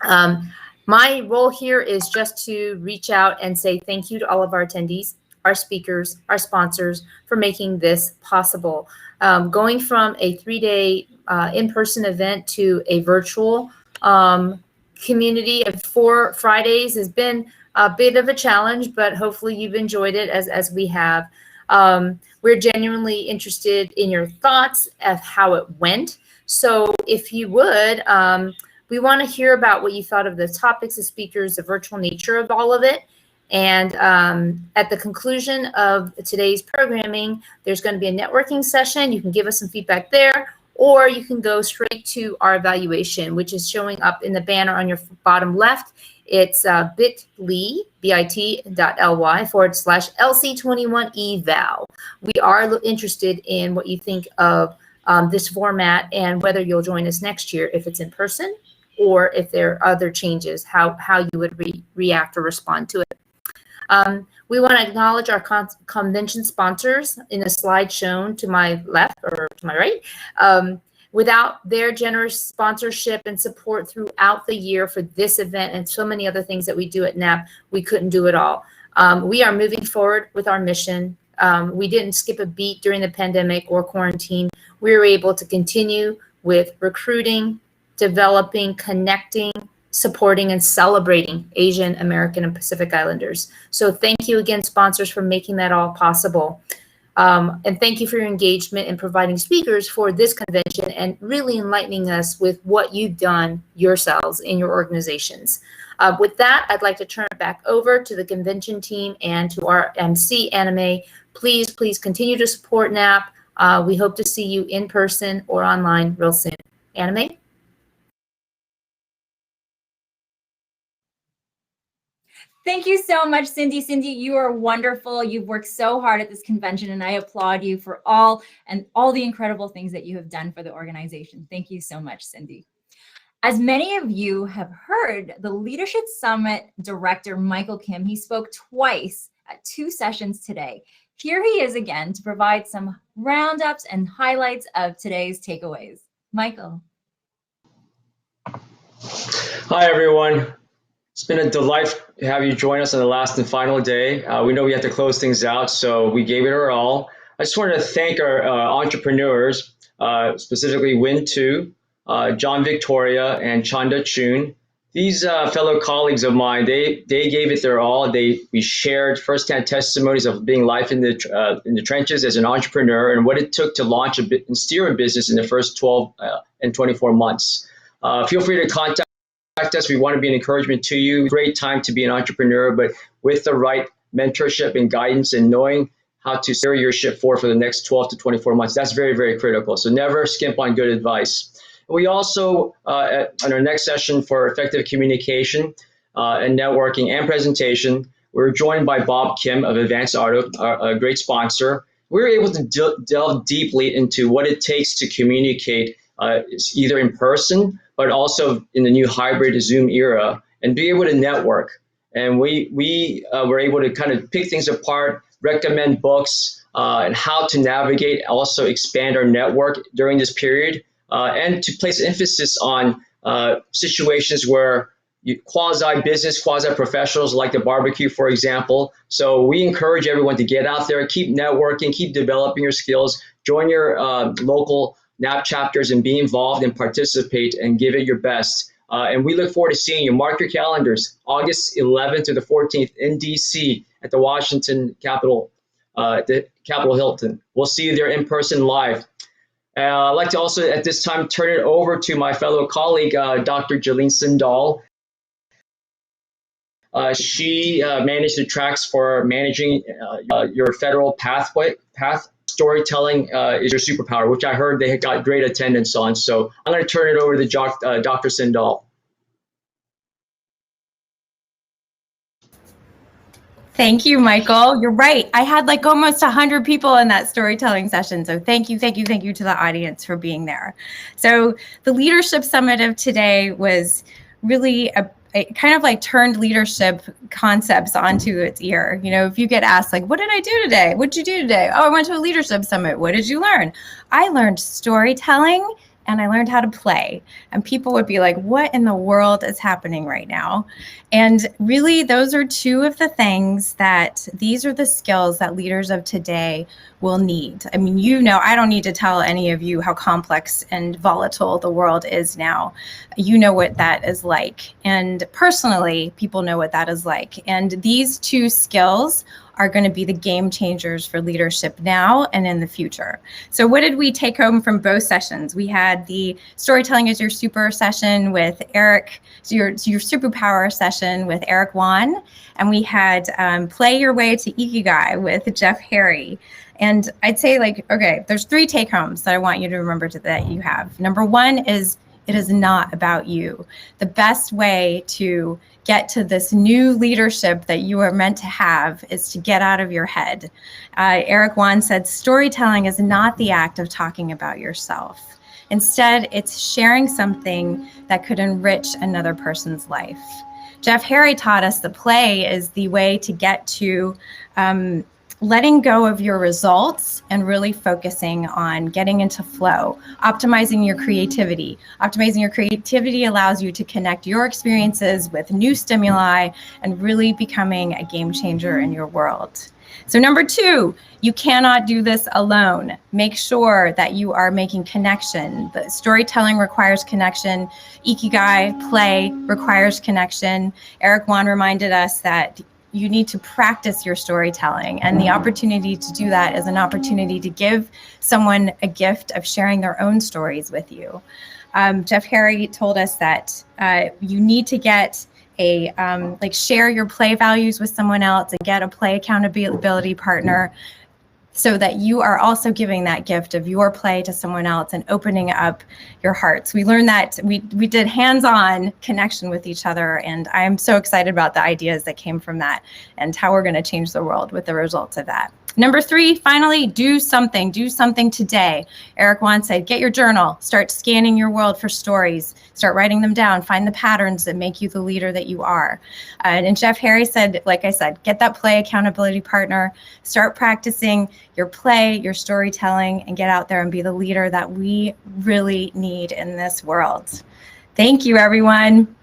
My role here is just to reach out and say thank you to all of our attendees, our speakers, our sponsors for making this possible. Going from a 3-day in-person event to a virtual community of 4 Fridays has been a bit of a challenge, but hopefully you've enjoyed it as we have. We're genuinely interested in your thoughts of how it went. So if you would, we want to hear about what you thought of the topics, the speakers, the virtual nature of all of it. And at the conclusion of today's programming, there's going to be a networking session. You can give us some feedback there, or you can go straight to our evaluation, which is showing up in the banner on your bottom left. It's bit.ly, bit.ly/LC21eval. We are interested in what you think of this format and whether you'll join us next year if it's in person or if there are other changes, how you would react or respond to it. We want to acknowledge our convention sponsors in the slide shown to my left or to my right. Without their generous sponsorship and support throughout the year for this event and so many other things that we do at NAAAP, we couldn't do it all. We are moving forward with our mission. We didn't skip a beat during the pandemic or quarantine. We were able to continue with recruiting, developing, connecting, supporting, and celebrating Asian, American, and Pacific Islanders. So thank you again, sponsors, for making that all possible. And thank you for your engagement in providing speakers for this convention and really enlightening us with what you've done yourselves in your organizations. With that, I'd like to turn it back over to the convention team and to our MC, Anime. Please, please continue to support NAAAP. We hope to see you in person or online real soon. Anime? Thank you so much, Cindy. Cindy, you are wonderful. You've worked so hard at this convention, and I applaud you for all the incredible things that you have done for the organization. Thank you so much, Cindy. As many of you have heard, the Leadership Summit Director, Michael Kim, he spoke twice at 2 sessions today. Here he is again to provide some roundups and highlights of today's takeaways. Michael. Hi, everyone. It's been a delight to have you join us on the last and final day. We know we have to close things out, so we gave it our all. I just wanted to thank our entrepreneurs, specifically Win Tu, John Victoria, and Chanda Chun, These fellow colleagues of mine, they gave it their all. We shared firsthand testimonies of being life in the trenches as an entrepreneur and what it took to launch and steer a business in the first 12 and 24 months. Feel free to contact us. We want to be an encouragement to you. Great time to be an entrepreneur, but with the right mentorship and guidance and knowing how to steer your ship forward for the next 12 to 24 months. That's very, very critical. So never skimp on good advice. We also, on our next session for effective communication and networking and presentation, we're joined by Bob Kim of Advanced Auto, a great sponsor. We were able to delve deeply into what it takes to communicate either in person, but also in the new hybrid Zoom era, and be able to network. And we were able to kind of pick things apart, recommend books, and how to navigate, also expand our network during this period. And to place emphasis on situations where quasi-business, quasi-professionals like the barbecue, for example. So we encourage everyone to get out there, keep networking, keep developing your skills, join your local NAAAP chapters and be involved and participate and give it your best. And we look forward to seeing you. Mark your calendars, August 11th to the 14th in DC at the Washington Capitol, the Capitol Hilton. We'll see you there in person live. I'd like to also at this time turn it over to my fellow colleague, Dr. Jalene Sindall. She managed the tracks for managing your federal path. Storytelling is your superpower, which I heard they had got great attendance on. So I'm going to turn it over to Dr. Sindall. Thank you, Michael. You're right. I had like almost 100 people in that storytelling session. So thank you to the audience for being there. So the Leadership Summit of today was really it kind of like turned leadership concepts onto its ear. You know, if you get asked like, what did I do today? What did you do today? Oh, I went to a leadership summit. What did you learn? I learned storytelling and I learned how to play. And people would be like, what in the world is happening right now? And really, those are two of the things these are the skills that leaders of today will need. I mean, you know, I don't need to tell any of you how complex and volatile the world is now. You know what that is like. And personally, people know what that is like. And these two skills are going to be the game changers for leadership now and in the future. So what did we take home from both sessions? We had the Storytelling is Your Super session with Eric, your superpower session with Eric Wan, and we had Play Your Way to Ikigai with Jeff Harry. And I'd say like, okay, there's 3 take homes that I want you to remember that you have. Number 1 is it is not about you. The best way to get to this new leadership that you are meant to have is to get out of your head. Eric Wan said, storytelling is not the act of talking about yourself. Instead, it's sharing something that could enrich another person's life. Jeff Harry taught us that play is the way to get to letting go of your results and really focusing on getting into flow, optimizing your creativity. Optimizing your creativity allows you to connect your experiences with new stimuli and really becoming a game changer in your world. So number 2, you cannot do this alone. Make sure that you are making connection. The storytelling requires connection. Ikigai, play, requires connection. Eric Wan reminded us that you need to practice your storytelling, and the opportunity to do that is an opportunity to give someone a gift of sharing their own stories with you. Jeff Harry told us that you need to get share your play values with someone else and get a play accountability partner, so that you are also giving that gift of your play to someone else and opening up your hearts. We learned that we did hands-on connection with each other, and I'm so excited about the ideas that came from that and how we're going to change the world with the results of that. Number 3, finally, do something today. Eric Wan said, get your journal, start scanning your world for stories, start writing them down, find the patterns that make you the leader that you are. And Jeff Harry said, like I said, get that play accountability partner, start practicing your play, your storytelling, and get out there and be the leader that we really need in this world. Thank you, everyone.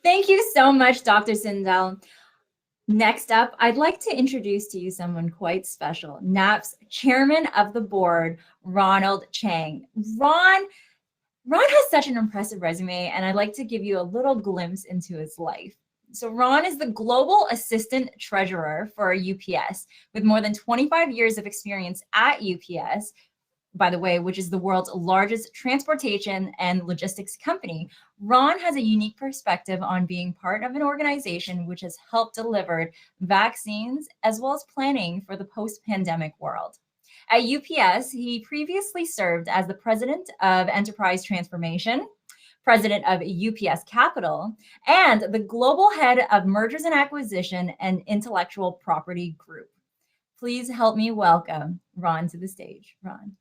Thank you so much, Dr. Sindall. Next up, I'd like to introduce to you someone quite special, NAAAP's Chairman of the Board, Ronald Chang. Ron has such an impressive resume, and I'd like to give you a little glimpse into his life. So Ron is the Global Assistant Treasurer for UPS with more than 25 years of experience at UPS, by the way, which is the world's largest transportation and logistics company. Ron has a unique perspective on being part of an organization which has helped deliver vaccines as well as planning for the post-pandemic world. At UPS, he previously served as the President of Enterprise Transformation, President of UPS Capital, and the Global Head of Mergers and Acquisition and Intellectual Property Group. Please help me welcome Ron to the stage. Ron.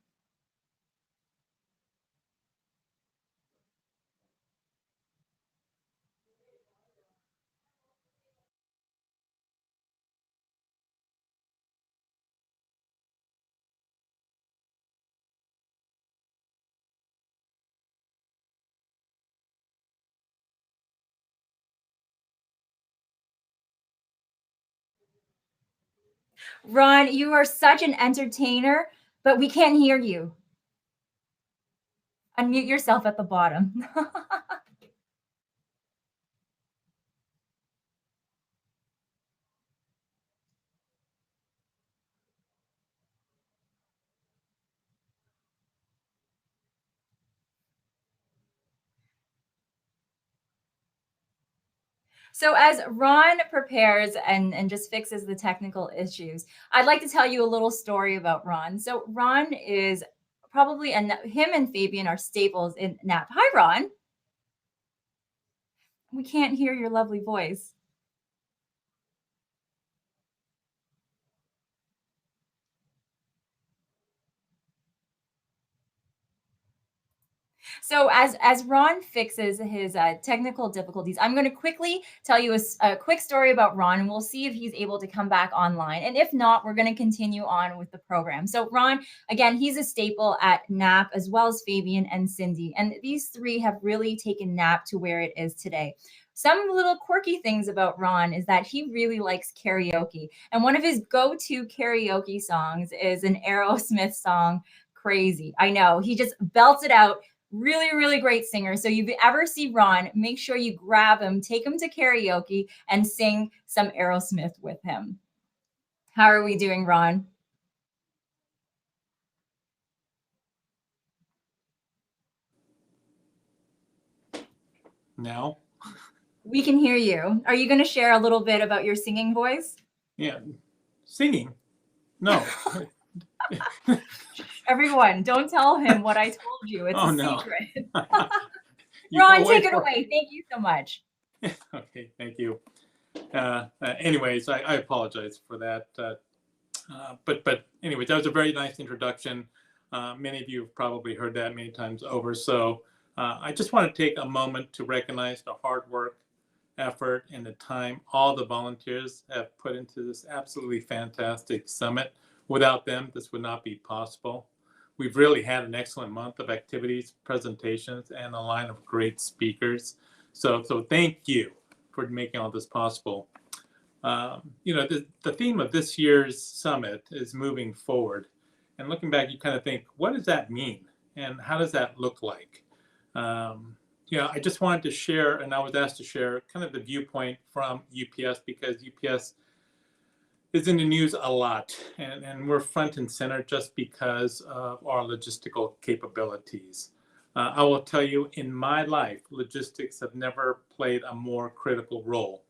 Ron, you are such an entertainer, but we can't hear you. Unmute yourself at the bottom. So as Ron prepares and just fixes the technical issues, I'd like to tell you a little story about Ron. So Ron is probably, and him and Fabian are staples in NAAAP. Hi, Ron. We can't hear your lovely voice. So as Ron fixes his technical difficulties, I'm going to quickly tell you a quick story about Ron, and we'll see if he's able to come back online. And if not, we're going to continue on with the program. So Ron, again, he's a staple at NAAAP, as well as Fabian and Cindy. And these three have really taken NAAAP to where it is today. Some little quirky things about Ron is that he really likes karaoke. And one of his go-to karaoke songs is an Aerosmith song, Crazy. I know, he just belts it out. Really, really great singer. So if you ever see Ron, make sure you grab him, take him to karaoke, and sing some Aerosmith with him. How are we doing, Ron? Now? We can hear you. Are you going to share a little bit about your singing voice? Yeah. Singing? No. Everyone, don't tell him what I told you. It's a secret. Ron, take it away. Thank you so much. Okay, thank you. Anyways, I apologize for that. But anyways, that was a very nice introduction. Many of you have probably heard that many times over. So I just want to take a moment to recognize the hard work, effort, and the time all the volunteers have put into this absolutely fantastic summit. Without them, this would not be possible. We've really had an excellent month of activities, presentations, and a line of great speakers. So thank you for making all this possible. You know, the theme of this year's summit is moving forward. And looking back, you kind of think, what does that mean? And how does that look like? You know, I just wanted to share, and I was asked to share kind of the viewpoint from UPS, because UPS is in the news a lot, and we're front and center just because of our logistical capabilities. I will tell you, in my life, logistics have never played a more critical role.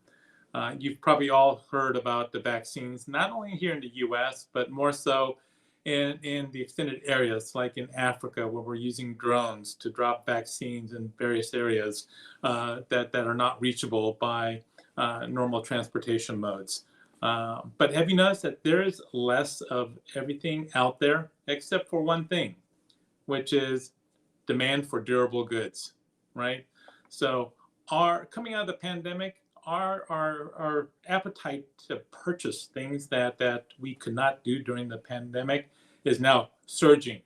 You've probably all heard about the vaccines, not only here in the US, but more so in the extended areas, like in Africa, where we're using drones to drop vaccines in various areas that are not reachable by normal transportation modes. But have you noticed that there is less of everything out there except for one thing, which is demand for durable goods, right? So coming out of the pandemic, our appetite to purchase things that we could not do during the pandemic is now surging,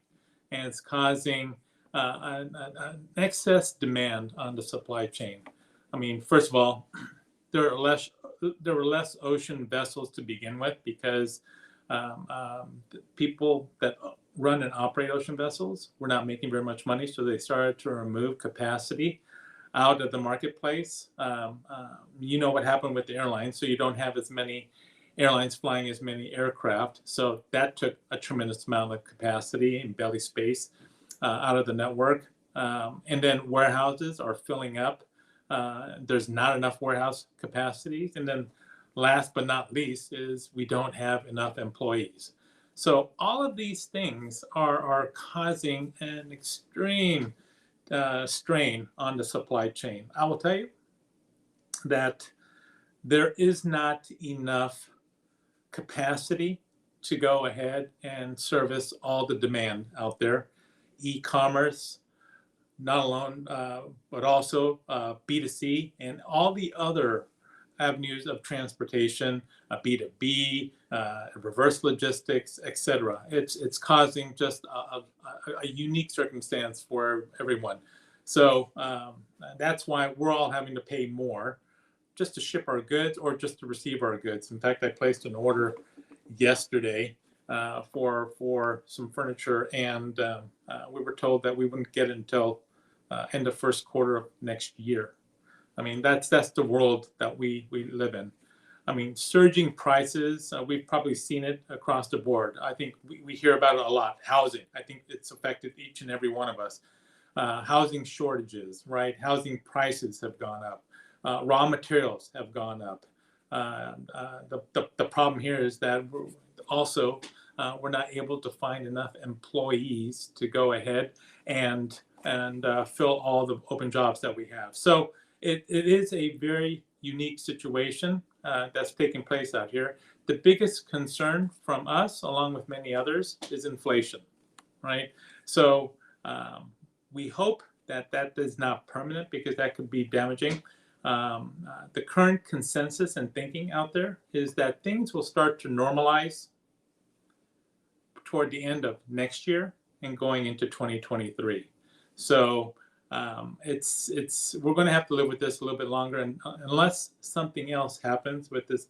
and it's causing an excess demand on the supply chain. I mean, first of all, there are less there were less ocean vessels to begin with because people that run and operate ocean vessels were not making very much money, so they started to remove capacity out of the marketplace. You know what happened with the airlines, so you don't have as many airlines flying as many aircraft. So that took a tremendous amount of capacity and belly space out of the network. And then warehouses are filling up. There's not enough warehouse capacity. And then last but not least is we don't have enough employees. So all of these things are causing an extreme strain on the supply chain. I will tell you that there is not enough capacity to go ahead and service all the demand out there. E-commerce, not alone, but also B2C and all the other avenues of transportation, B2B, reverse logistics, etc. It's causing just a unique circumstance for everyone. So that's why we're all having to pay more just to ship our goods or just to receive our goods. In fact, I placed an order yesterday for some furniture, and we were told that we wouldn't get it until end of first quarter of next year. I mean, that's the world that we live in. I mean, surging prices, we've probably seen it across the board. I think we hear about it a lot. Housing, I think it's affected each and every one of us. Housing shortages, right? Housing prices have gone up. Raw materials have gone up. The problem here is that we're not able to find enough employees to go ahead and fill all the open jobs that we have. So it is a very unique situation that's taking place out here. The biggest concern from us, along with many others, is inflation, right? So we hope that is not permanent because that could be damaging. The current consensus and thinking out there is that things will start to normalize toward the end of next year and going into 2023. So we're going to have to live with this a little bit longer, and unless something else happens with this